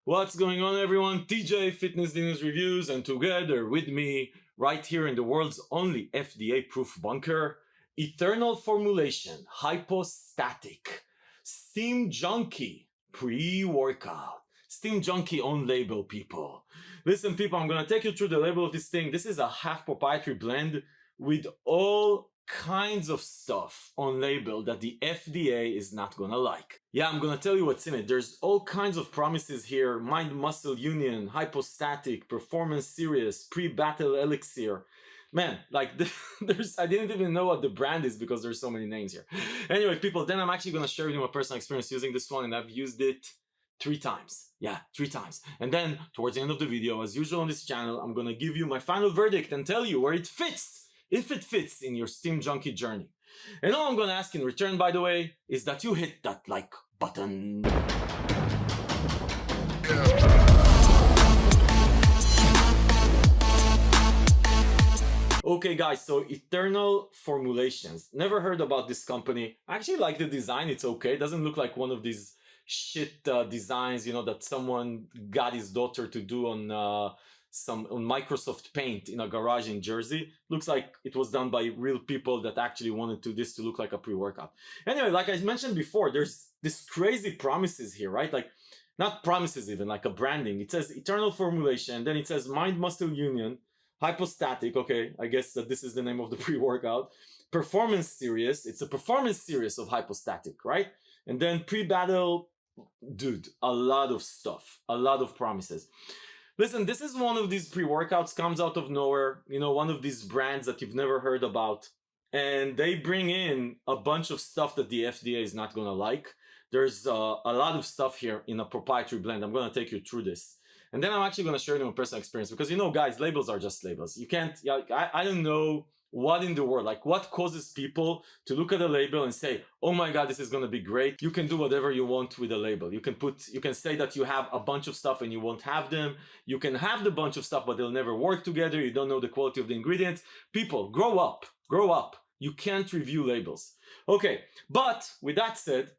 What's going on, everyone? TJ Fitness News Reviews, and together with me, right here in the world's only FDA-proof bunker, Eternal Formulation, Hypostatic, Steam Junkie, Pre-Workout. Steam Junkie on label, people. Listen, people, I'm going to take you through the label of this thing. This is a half proprietary blend with all kinds of stuff on label that the FDA is not gonna like. Yeah, I'm gonna tell you what's in it. There's all kinds of promises here: mind-muscle union, hypostatic, performance serious, pre-battle elixir. Man, like I didn't even know what the brand is because there's so many names here. Anyway, people, then I'm actually gonna share with you my personal experience using this one, and I've used it 3 times. Yeah, 3 times. And then towards the end of the video, as usual on this channel, I'm gonna give you my final verdict and tell you where it fits, if it fits in your Steam Junkie journey. And all I'm gonna ask in return, by the way, is that you hit that like button. Okay guys, so Eternal Formulations. Never heard about this company. I actually like the design, it's okay. It doesn't look like one of these shit designs, you know, that someone got his daughter to do on Microsoft Paint in a garage in Jersey. Looks like it was done by real people that actually wanted this to look like a pre-workout. Anyway, like I mentioned before, there's this crazy promises here, right? Like, not promises even, like a branding. It says Eternal Formulation, then it says Mind-Muscle Union, Hypostatic, okay, I guess that this is the name of the pre-workout. Performance Series, it's a performance series of Hypostatic, right? And then pre-battle, dude, a lot of stuff, a lot of promises. Listen, this is one of these pre-workouts, comes out of nowhere, you know, one of these brands that you've never heard about. And they bring in a bunch of stuff that the FDA is not gonna like. There's a lot of stuff here in a proprietary blend. I'm gonna take you through this. And then I'm actually gonna share you my personal experience because, you know, guys, labels are just labels. You can't, I don't know what in the world, like what causes people to look at a label and say, oh my God, this is going to be great. You can do whatever you want with a label. You can say that you have a bunch of stuff and you won't have them. You can have the bunch of stuff, but they'll never work together. You don't know the quality of the ingredients. People, grow up, grow up. You can't review labels. Okay. But with that said,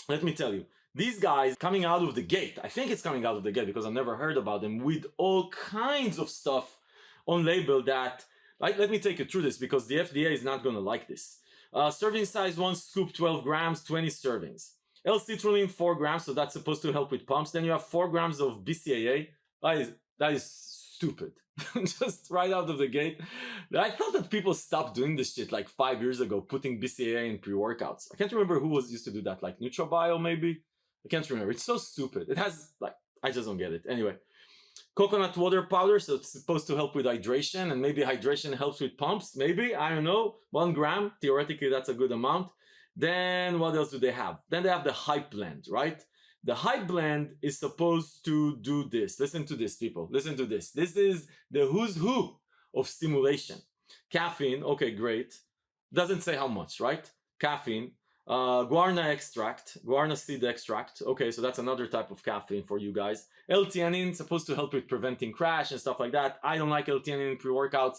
let me tell you, these guys coming out of the gate, I think it's coming out of the gate because I've never heard about them, with all kinds of stuff on label that, let me take you through this because the FDA is not going to like this. Serving size 1 scoop, 12 grams, 20 servings. L-citrulline, 4 grams, so that's supposed to help with pumps. Then you have 4 grams of BCAA. That is stupid. Just right out of the gate. I thought that people stopped doing this shit like 5 years ago, putting BCAA in pre-workouts. I can't remember who used to do that, like NutraBio maybe? I can't remember. It's so stupid. It has, I just don't get it. Anyway. Coconut water powder, so it's supposed to help with hydration, and maybe hydration helps with pumps, maybe, I don't know. 1 gram, theoretically that's a good amount. Then what else do they have? Then they have the Hype blend, right? The Hype blend is supposed to do this. Listen to this, people. Listen to this. This is the who's who of stimulation. Caffeine, okay, great. Doesn't say how much, right? Caffeine. Guarana extract, guarana seed extract. Okay, so that's another type of caffeine for you guys. L-theanine, supposed to help with preventing crash and stuff like that. I don't like L-theanine in pre-workouts.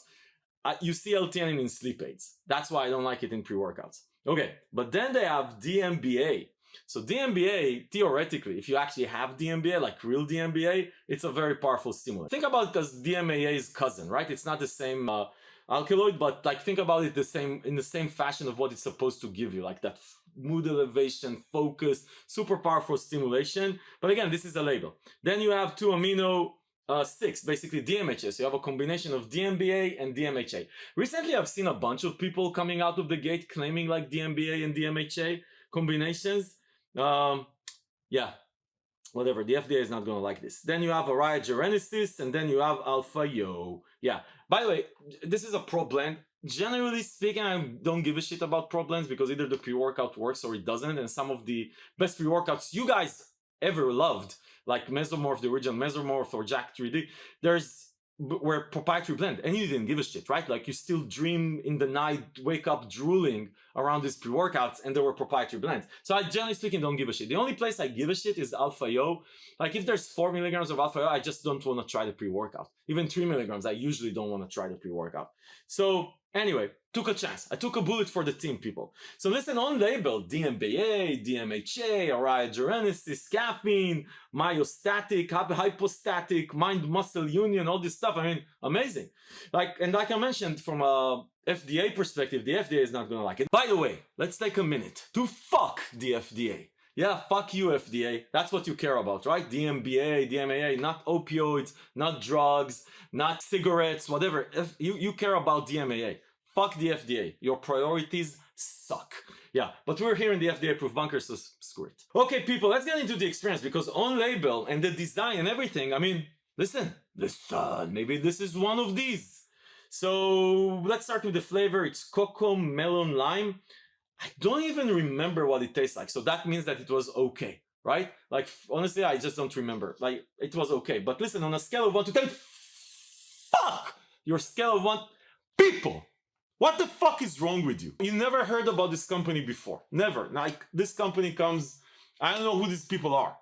You see L-theanine in sleep aids. That's why I don't like it in pre-workouts. Okay, but then they have DMBA. So DMBA, theoretically, if you actually have DMBA, like real DMBA, it's a very powerful stimulant. Think about it as DMAA's cousin, right? It's not the same alkaloid, but like think about it in the same fashion of what it's supposed to give you, like that mood elevation, focus, super powerful stimulation. But again, this is a label. Then you have 2 amino 6, basically DMHA. So you have a combination of DMBA and DMHA. Recently, I've seen a bunch of people coming out of the gate claiming like DMBA and DMHA combinations. Yeah, whatever. The FDA is not going to like this. Then you have Araya genesis, and then you have Alpha Yo. Yeah. By the way, this is a pro blend. Generally speaking, I don't give a shit about pro blends because either the pre-workout works or it doesn't. And some of the best pre-workouts you guys ever loved, like Mesomorph, the original Mesomorph, or Jack 3D, were proprietary blend, and you didn't give a shit, right? Like you still dream in the night, wake up drooling around these pre-workouts, and they were proprietary blends. So I generally speaking don't give a shit. The only place I give a shit is Alpha Yo. Like if there's 4 milligrams of Alpha Yo, I just don't want to try the pre-workout. Even 3 milligrams, I usually don't want to try the pre-workout. So anyway, took a chance. I took a bullet for the team, people. So listen, on label, DMBA, DMHA, oriogenesis, caffeine, myostatic, hypostatic, mind-muscle union, all this stuff. I mean, amazing. And like I mentioned, from a FDA perspective, the FDA is not gonna like it. By the way, let's take a minute to fuck the FDA. Yeah, fuck you, FDA. That's what you care about, right? DMBA, DMAA, not opioids, not drugs, not cigarettes, whatever. If you care about DMAA. Fuck the FDA. Your priorities suck. Yeah, but we're here in the FDA-approved bunker, so screw it. Okay, people, let's get into the experience, because on label and the design and everything, I mean, listen, maybe this is one of these. So let's start with the flavor. It's cocoa, melon, lime. I don't even remember what it tastes like, so that means that it was okay, right? Like, honestly, I just don't remember. Like, it was okay. But listen, on a scale of 1 to 10, fuck your scale of 1. People, what the fuck is wrong with you? You never heard about this company before. Never. Like, this company comes, I don't know who these people are.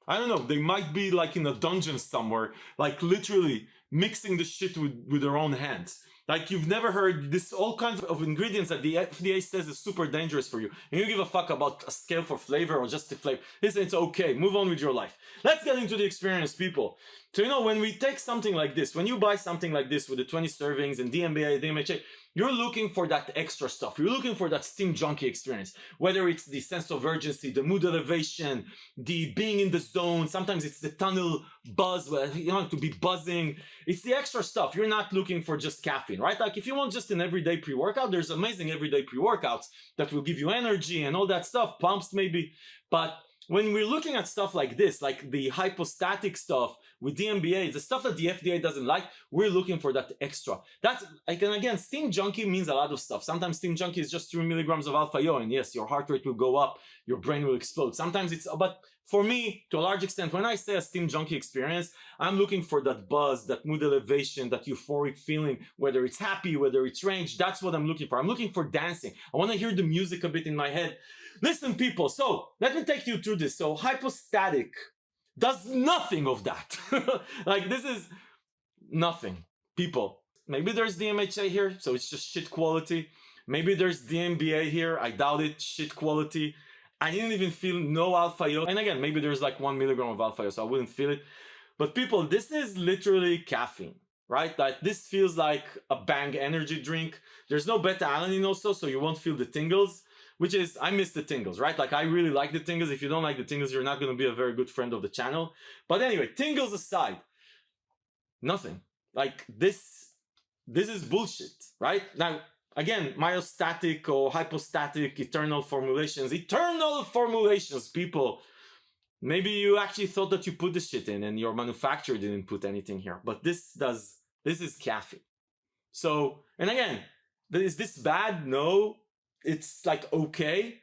I don't know. They might be like in a dungeon somewhere, like literally mixing the shit with their own hands. Like, you've never heard this, all kinds of ingredients that the FDA says is super dangerous for you. And you give a fuck about a scale for flavor or just the flavor. Listen, it's okay. Move on with your life. Let's get into the experience, people. So, you know, when we take something like this, when you buy something like this with the 20 servings and DMBA, DMHA, you're looking for that extra stuff. You're looking for that steam junkie experience. Whether it's the sense of urgency, the mood elevation, the being in the zone. Sometimes it's the tunnel buzz, where you want to be buzzing. It's the extra stuff. You're not looking for just caffeine, right? Like, if you want just an everyday pre-workout, there's amazing everyday pre-workouts that will give you energy and all that stuff, pumps maybe. But when we're looking at stuff like this, like the hypostatic stuff with DMBA, the stuff that the FDA doesn't like, we're looking for that extra. That's, like, and again, steam junkie means a lot of stuff. Sometimes steam junkie is just 3 milligrams of alpha-yo, and yes, your heart rate will go up, your brain will explode. Sometimes it's, but for me, to a large extent, when I say a steam junkie experience, I'm looking for that buzz, that mood elevation, that euphoric feeling, whether it's happy, whether it's range, that's what I'm looking for. I'm looking for dancing. I want to hear the music a bit in my head. Listen, people, so let me take you through this. So hypostatic does nothing of that. Like, this is nothing, people. Maybe there's DMHA here, so it's just shit quality. Maybe there's DMBA here, I doubt it, shit quality. I didn't even feel no alpha-yo. And again, maybe there's like 1 milligram of alpha-yo, so I wouldn't feel it. But people, this is literally caffeine, right? Like, this feels like a Bang energy drink. There's no beta-alanine also, so you won't feel the tingles. Which is, I miss the tingles, right? Like, I really like the tingles. If you don't like the tingles, you're not going to be a very good friend of the channel. But anyway, tingles aside, nothing. Like, this is bullshit, right? Now, again, myostatic or hypostatic, eternal formulations, people. Maybe you actually thought that you put the shit in and your manufacturer didn't put anything here. But this is caffeine. So, and again, is this bad? No. It's like okay.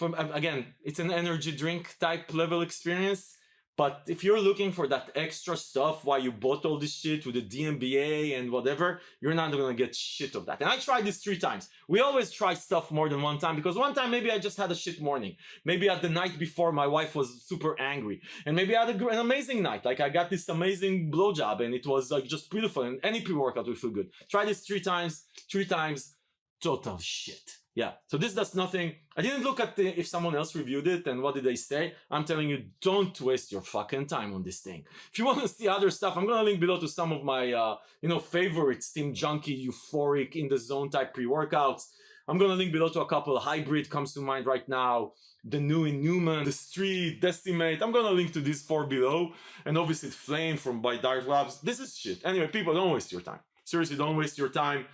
Again, it's an energy drink type level experience. But if you're looking for that extra stuff, why you bought all this shit with the DMBA and whatever, you're not gonna get shit of that. And I tried this 3 times. We always try stuff more than 1 time, because 1 time maybe I just had a shit morning. Maybe at the night before my wife was super angry. And maybe I had an amazing night. Like, I got this amazing blowjob and it was like just beautiful, and any pre-workout will feel good. Try this 3 times, total shit. Yeah, so this does nothing. I didn't look at if someone else reviewed it and what did they say. I'm telling you, don't waste your fucking time on this thing. If you want to see other stuff, I'm gonna link below to some of my favorite steam junkie, euphoric, in the zone type pre-workouts. I'm gonna link below to a couple. Hybrid comes to mind right now, the new in Newman, the Street, Decimate. I'm gonna link to these 4 below, and obviously Flame by Dark Labs. This is shit. Anyway, people, don't waste your time. Seriously, don't waste your time.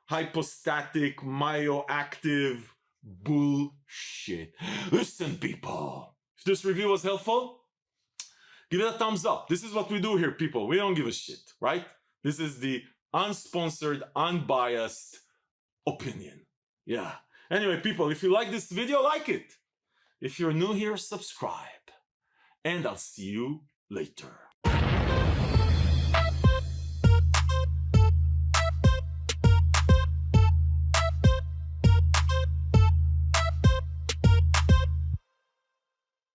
Hypostatic, myoactive bullshit. Listen, people, if this review was helpful, give it a thumbs up. This is what we do here, people. We don't give a shit, right? This is the unsponsored, unbiased opinion. Yeah. Anyway, people, if you like this video, like it. If you're new here, subscribe. And I'll see you later.